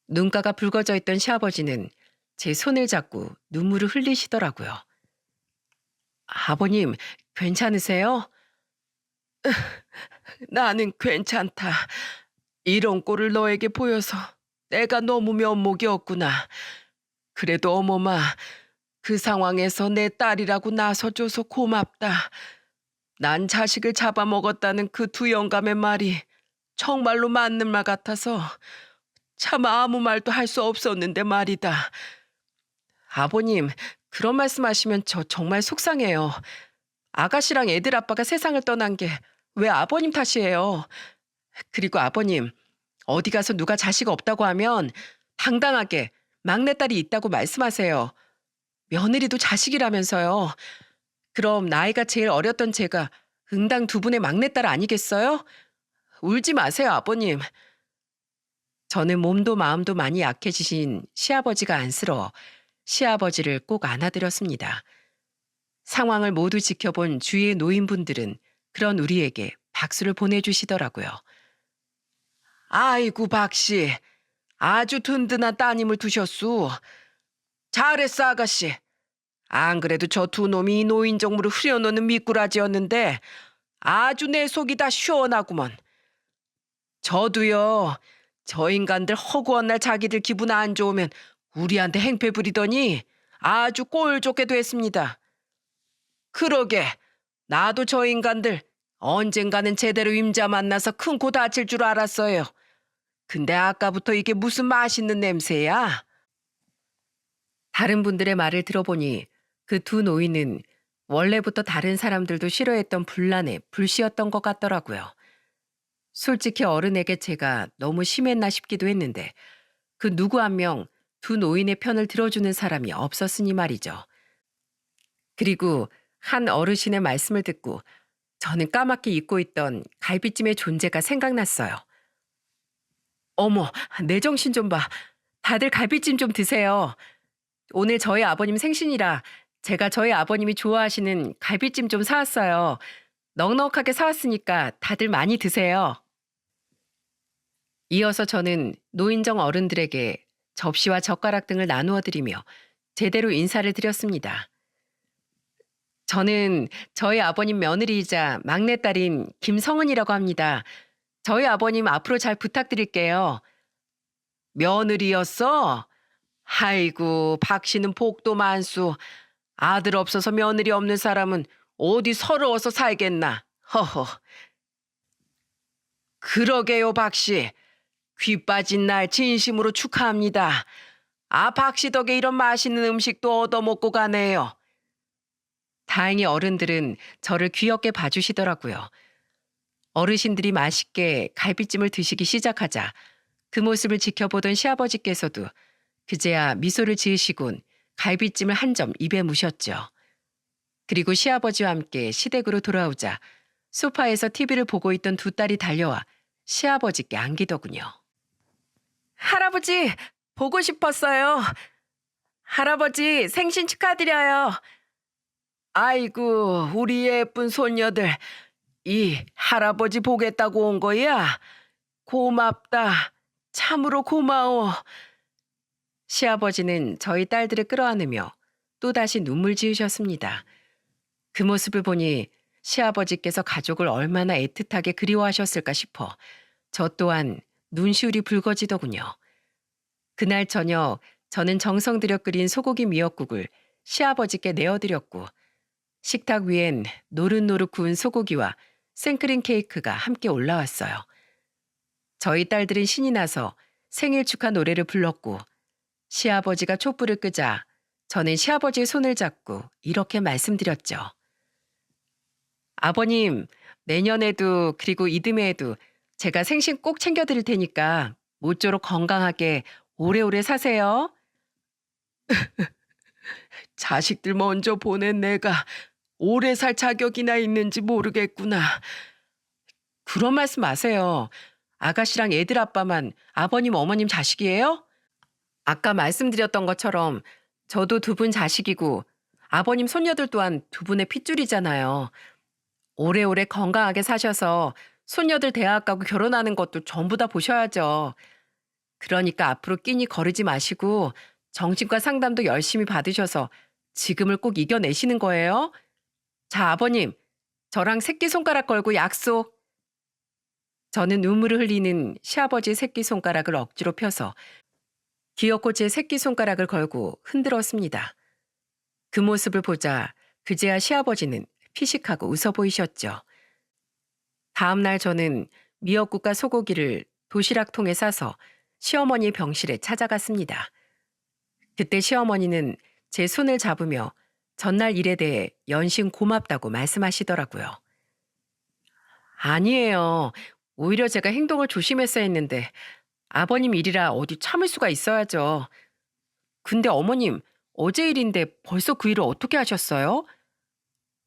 눈가가 붉어져 있던 시아버지는 제 손을 잡고 눈물을 흘리시더라고요. 아버님, 괜찮으세요? 나는 괜찮다. 이런 꼴을 너에게 보여서 내가 너무 면목이 없구나. 그래도 어머마, 그 상황에서 내 딸이라고 나서줘서 고맙다. 난 자식을 잡아먹었다는 그 두 영감의 말이 정말로 맞는 말 같아서 차마 아무 말도 할 수 없었는데 말이다. 아버님, 그런 말씀하시면 저 정말 속상해요. 아가씨랑 애들 아빠가 세상을 떠난 게 왜 아버님 탓이에요. 그리고 아버님, 어디 가서 누가 자식 없다고 하면 당당하게 막내딸이 있다고 말씀하세요. 며느리도 자식이라면서요. 그럼 나이가 제일 어렸던 제가 응당 두 분의 막내딸 아니겠어요? 울지 마세요, 아버님. 저는 몸도 마음도 많이 약해지신 시아버지가 안쓰러워 시아버지를 꼭 안아드렸습니다. 상황을 모두 지켜본 주위의 노인분들은 그런 우리에게 박수를 보내주시더라고요. 아이고 박씨, 아주 든든한 따님을 두셨수. 잘했어 아가씨. 안 그래도 저 두 놈이 노인정물을 후려놓는 미꾸라지였는데 아주 내 속이 다 시원하구먼. 저도요. 저 인간들 허구한 날 자기들 기분 안 좋으면 우리한테 행패 부리더니 아주 꼴 좋게 됐습니다. 그러게 나도 저 인간들 언젠가는 제대로 임자 만나서 큰 코 다칠 줄 알았어요. 근데 아까부터 이게 무슨 맛있는 냄새야? 다른 분들의 말을 들어보니 그 두 노인은 원래부터 다른 사람들도 싫어했던 분란의 불씨였던 것 같더라고요. 솔직히 어른에게 제가 너무 심했나 싶기도 했는데 그 누구 한 명 두 노인의 편을 들어주는 사람이 없었으니 말이죠. 그리고 한 어르신의 말씀을 듣고 저는 까맣게 잊고 있던 갈비찜의 존재가 생각났어요. 어머, 내 정신 좀 봐. 다들 갈비찜 좀 드세요. 오늘 저희 아버님 생신이라 제가 저희 아버님이 좋아하시는 갈비찜 좀 사왔어요. 넉넉하게 사왔으니까 다들 많이 드세요. 이어서 저는 노인정 어른들에게 접시와 젓가락 등을 나누어 드리며 제대로 인사를 드렸습니다. 저는 저희 아버님 며느리이자 막내딸인 김성은이라고 합니다. 저희 아버님 앞으로 잘 부탁드릴게요. 며느리였어? 아이고, 박 씨는 복도 만수. 아들 없어서 며느리 없는 사람은 어디 서러워서 살겠나. 허허. 그러게요, 박씨. 귀 빠진 날 진심으로 축하합니다. 아, 박씨 덕에 이런 맛있는 음식도 얻어먹고 가네요. 다행히 어른들은 저를 귀엽게 봐주시더라고요. 어르신들이 맛있게 갈비찜을 드시기 시작하자 그 모습을 지켜보던 시아버지께서도 그제야 미소를 지으시곤 갈비찜을 한 점 입에 무셨죠. 그리고 시아버지와 함께 시댁으로 돌아오자 소파에서 TV를 보고 있던 두 딸이 달려와 시아버지께 안기더군요. 할아버지, 보고 싶었어요. 할아버지, 생신 축하드려요. 아이고, 우리 예쁜 손녀들. 이 할아버지 보겠다고 온 거야? 고맙다. 참으로 고마워. 시아버지는 저희 딸들을 끌어안으며 또다시 눈물 지으셨습니다. 그 모습을 보니 시아버지께서 가족을 얼마나 애틋하게 그리워하셨을까 싶어 저 또한 눈시울이 붉어지더군요. 그날 저녁 저는 정성 들여 끓인 소고기 미역국을 시아버지께 내어드렸고 식탁 위엔 노릇노릇 구운 소고기와 생크림 케이크가 함께 올라왔어요. 저희 딸들은 신이 나서 생일 축하 노래를 불렀고 시아버지가 촛불을 끄자 저는 시아버지의 손을 잡고 이렇게 말씀드렸죠. 아버님, 내년에도 그리고 이듬해에도 제가 생신 꼭 챙겨드릴 테니까 모쪼록 건강하게 오래오래 사세요. 자식들 먼저 보낸 내가 오래 살 자격이나 있는지 모르겠구나. 그런 말씀 마세요. 아가씨랑 애들 아빠만 아버님 어머님 자식이에요? 아까 말씀드렸던 것처럼 저도 두 분 자식이고 아버님 손녀들 또한 두 분의 핏줄이잖아요. 오래오래 건강하게 사셔서 손녀들 대학 가고 결혼하는 것도 전부 다 보셔야죠. 그러니까 앞으로 끼니 거르지 마시고 정신과 상담도 열심히 받으셔서 지금을 꼭 이겨내시는 거예요. 자, 아버님, 저랑 새끼손가락 걸고 약속. 저는 눈물을 흘리는 시아버지 새끼손가락을 억지로 펴서 귀엽고 제 새끼손가락을 걸고 흔들었습니다. 그 모습을 보자 그제야 시아버지는 피식하고 웃어 보이셨죠. 다음 날 저는 미역국과 소고기를 도시락통에 싸서 시어머니 병실에 찾아갔습니다. 그때 시어머니는 제 손을 잡으며 전날 일에 대해 연신 고맙다고 말씀하시더라고요. 아니에요. 오히려 제가 행동을 조심했어야 했는데 아버님 일이라 어디 참을 수가 있어야죠. 근데 어머님, 어제 일인데 벌써 그 일을 어떻게 하셨어요?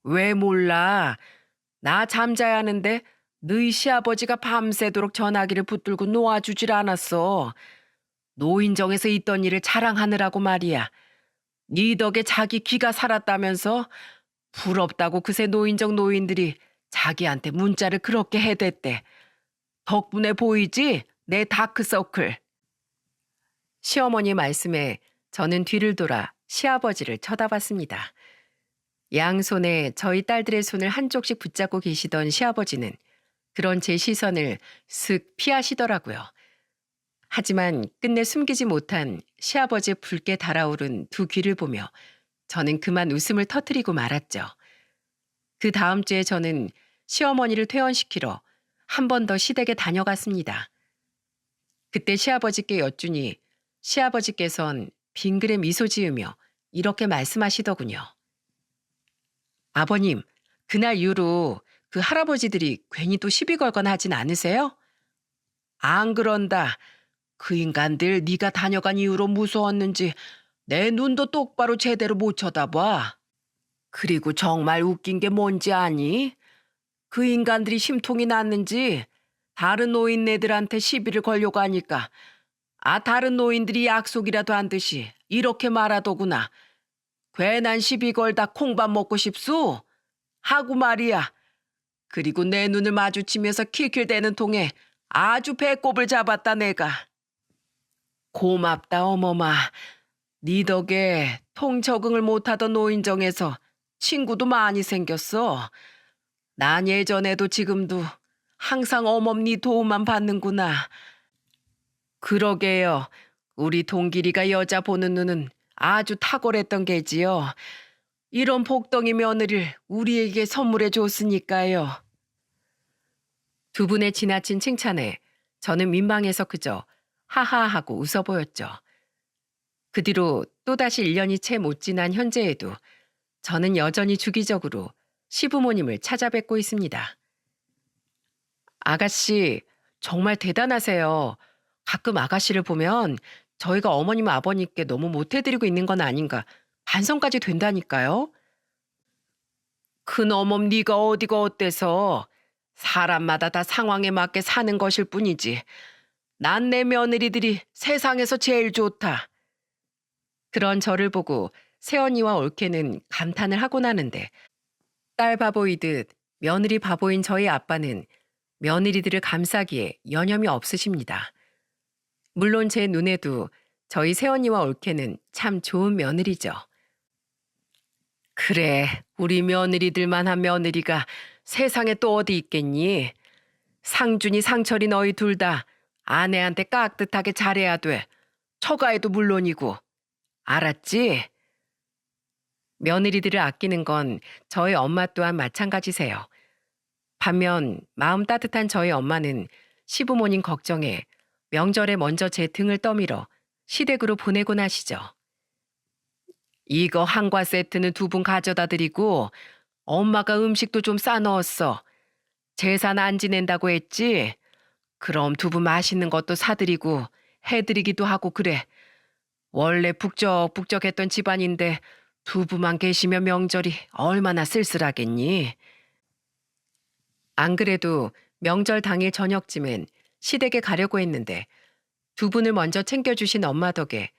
왜 몰라? 나 잠자야 하는데 너희 시아버지가 밤새도록 전화기를 붙들고 놓아주질 않았어. 노인정에서 있던 일을 자랑하느라고 말이야. 네 덕에 자기 기가 살았다면서 부럽다고 그새 노인정 노인들이 자기한테 문자를 그렇게 해댔대. 덕분에 보이지? 내 다크서클. 시어머니 말씀에 저는 뒤를 돌아 시아버지를 쳐다봤습니다. 양손에 저희 딸들의 손을 한쪽씩 붙잡고 계시던 시아버지는 그런 제 시선을 슥 피하시더라고요. 하지만 끝내 숨기지 못한 시아버지의 붉게 달아오른 두 귀를 보며 저는 그만 웃음을 터뜨리고 말았죠. 그 다음 주에 저는 시어머니를 퇴원시키러 한 번 더 시댁에 다녀갔습니다. 그때 시아버지께 여쭈니 시아버지께선 빙그레 미소 지으며 이렇게 말씀하시더군요. 아버님, 그날 이후로 그 할아버지들이 괜히 또 시비 걸거나 하진 않으세요? 안 그런다. 그 인간들 네가 다녀간 이후로 무서웠는지 내 눈도 똑바로 제대로 못 쳐다봐. 그리고 정말 웃긴 게 뭔지 아니? 그 인간들이 심통이 났는지 다른 노인네들한테 시비를 걸려고 하니까 다른 노인들이 약속이라도 한 듯이 이렇게 말하더구나. 괜한 시비 걸다 콩밥 먹고 싶소? 하고 말이야. 그리고 내 눈을 마주치면서 킬킬대는 통에 아주 배꼽을 잡았다 내가. 고맙다 어머마. 네 덕에 통 적응을 못하던 노인정에서 친구도 많이 생겼어. 난 예전에도 지금도 항상 어멈니 도움만 받는구나. 그러게요. 우리 동길이가 여자 보는 눈은 아주 탁월했던 게지요. 이런 복덩이 며느리를 우리에게 선물해 줬으니까요. 두 분의 지나친 칭찬에 저는 민망해서 그저 하하하고 웃어 보였죠. 그 뒤로 또다시 1년이 채 못 지난 현재에도 저는 여전히 주기적으로 시부모님을 찾아뵙고 있습니다. 아가씨, 정말 대단하세요. 가끔 아가씨를 보면 저희가 어머님 아버님께 너무 못해드리고 있는 건 아닌가 반성까지 된다니까요. 큰어멈 네가 어디가 어때서 사람마다 다 상황에 맞게 사는 것일 뿐이지. 난 내 며느리들이 세상에서 제일 좋다. 그런 저를 보고 새언니와 올케는 감탄을 하곤 하는데 딸 바보이듯 며느리 바보인 저희 아빠는 며느리들을 감싸기에 여념이 없으십니다. 물론 제 눈에도 저희 새언니와 올케는 참 좋은 며느리죠. 그래, 우리 며느리들만한 며느리가 세상에 또 어디 있겠니? 상준이 상철이 너희 둘 다 아내한테 깍듯하게 잘해야 돼. 처가에도 물론이고. 알았지? 며느리들을 아끼는 건 저희 엄마 또한 마찬가지세요. 반면 마음 따뜻한 저희 엄마는 시부모님 걱정에 명절에 먼저 제 등을 떠밀어 시댁으로 보내곤 하시죠. 이거 한과 세트는 두 분 가져다 드리고 엄마가 음식도 좀 싸넣었어. 제사 안 지낸다고 했지? 그럼 두 분 맛있는 것도 사드리고 해드리기도 하고 그래. 원래 북적북적했던 집안인데 두 부만 계시면 명절이 얼마나 쓸쓸하겠니? 안 그래도 명절 당일 저녁쯤엔 시댁에 가려고 했는데 두 분을 먼저 챙겨주신 엄마 덕에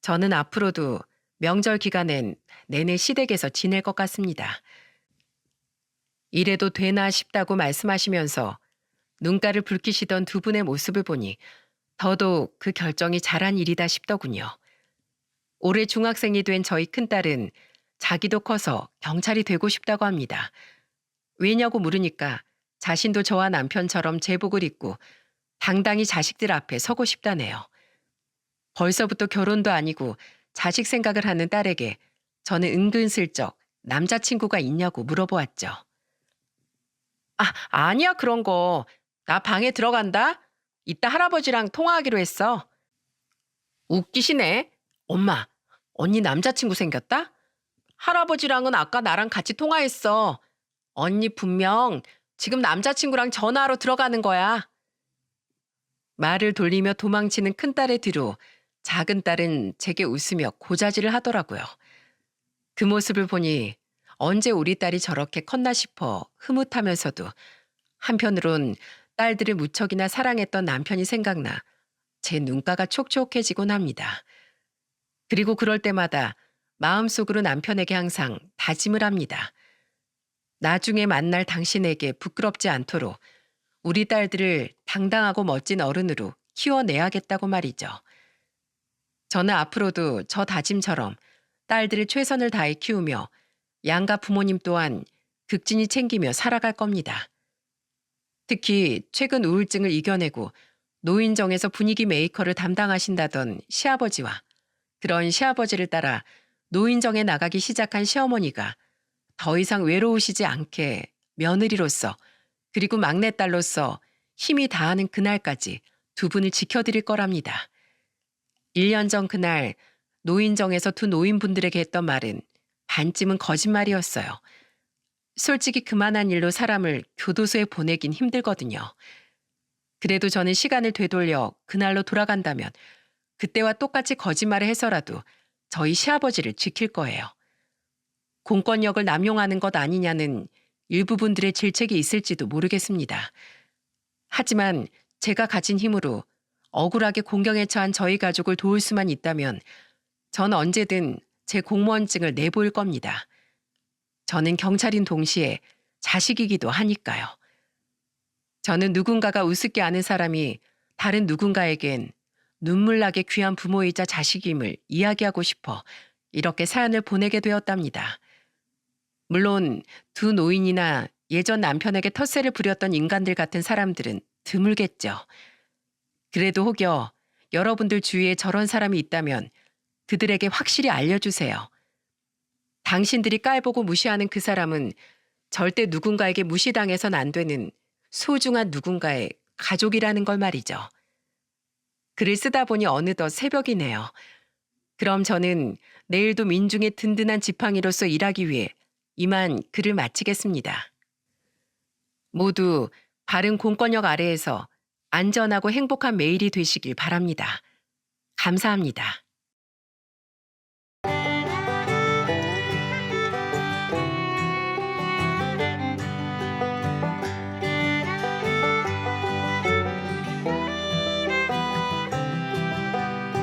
저는 앞으로도 명절 기간엔 내내 시댁에서 지낼 것 같습니다. 이래도 되나 싶다고 말씀하시면서 눈가를 붉히시던 두 분의 모습을 보니 더더욱 그 결정이 잘한 일이다 싶더군요. 올해 중학생이 된 저희 큰딸은 자기도 커서 경찰이 되고 싶다고 합니다. 왜냐고 물으니까 자신도 저와 남편처럼 제복을 입고 당당히 자식들 앞에 서고 싶다네요. 벌써부터 결혼도 아니고 자식 생각을 하는 딸에게 저는 은근슬쩍 남자친구가 있냐고 물어보았죠. 아니야 그런 거. 나 방에 들어간다. 이따 할아버지랑 통화하기로 했어. 웃기시네. 엄마, 언니 남자친구 생겼다? 할아버지랑은 아까 나랑 같이 통화했어. 언니 분명 지금 남자친구랑 전화하러 들어가는 거야. 말을 돌리며 도망치는 큰딸의 뒤로 작은 딸은 제게 웃으며 고자질을 하더라고요. 그 모습을 보니 언제 우리 딸이 저렇게 컸나 싶어 흐뭇하면서도 한편으론 딸들을 무척이나 사랑했던 남편이 생각나 제 눈가가 촉촉해지곤 합니다. 그리고 그럴 때마다 마음속으로 남편에게 항상 다짐을 합니다. 나중에 만날 당신에게 부끄럽지 않도록 우리 딸들을 당당하고 멋진 어른으로 키워내야겠다고 말이죠. 저는 앞으로도 저 다짐처럼 딸들을 최선을 다해 키우며 양가 부모님 또한 극진히 챙기며 살아갈 겁니다. 특히 최근 우울증을 이겨내고 노인정에서 분위기 메이커를 담당하신다던 시아버지와 그런 시아버지를 따라 노인정에 나가기 시작한 시어머니가 더 이상 외로우시지 않게 며느리로서 그리고 막내딸로서 힘이 다하는 그날까지 두 분을 지켜드릴 거랍니다. 1년 전 그날 노인정에서 두 노인분들에게 했던 말은 반쯤은 거짓말이었어요. 솔직히 그만한 일로 사람을 교도소에 보내긴 힘들거든요. 그래도 저는 시간을 되돌려 그날로 돌아간다면 그때와 똑같이 거짓말을 해서라도 저희 시아버지를 지킬 거예요. 공권력을 남용하는 것 아니냐는 일부분들의 질책이 있을지도 모르겠습니다. 하지만 제가 가진 힘으로 억울하게 공경에 처한 저희 가족을 도울 수만 있다면 전 언제든 제 공무원증을 내보일 겁니다. 저는 경찰인 동시에 자식이기도 하니까요. 저는 누군가가 우습게 아는 사람이 다른 누군가에겐 눈물나게 귀한 부모이자 자식임을 이야기하고 싶어 이렇게 사연을 보내게 되었답니다. 물론 두 노인이나 예전 남편에게 텃세를 부렸던 인간들 같은 사람들은 드물겠죠. 그래도 혹여 여러분들 주위에 저런 사람이 있다면 그들에게 확실히 알려주세요. 당신들이 깔보고 무시하는 그 사람은 절대 누군가에게 무시당해선 안 되는 소중한 누군가의 가족이라는 걸 말이죠. 글을 쓰다 보니 어느덧 새벽이네요. 그럼 저는 내일도 민중의 든든한 지팡이로서 일하기 위해 이만 글을 마치겠습니다. 모두 바른 공권력 아래에서 안전하고 행복한 매일이 되시길 바랍니다. 감사합니다.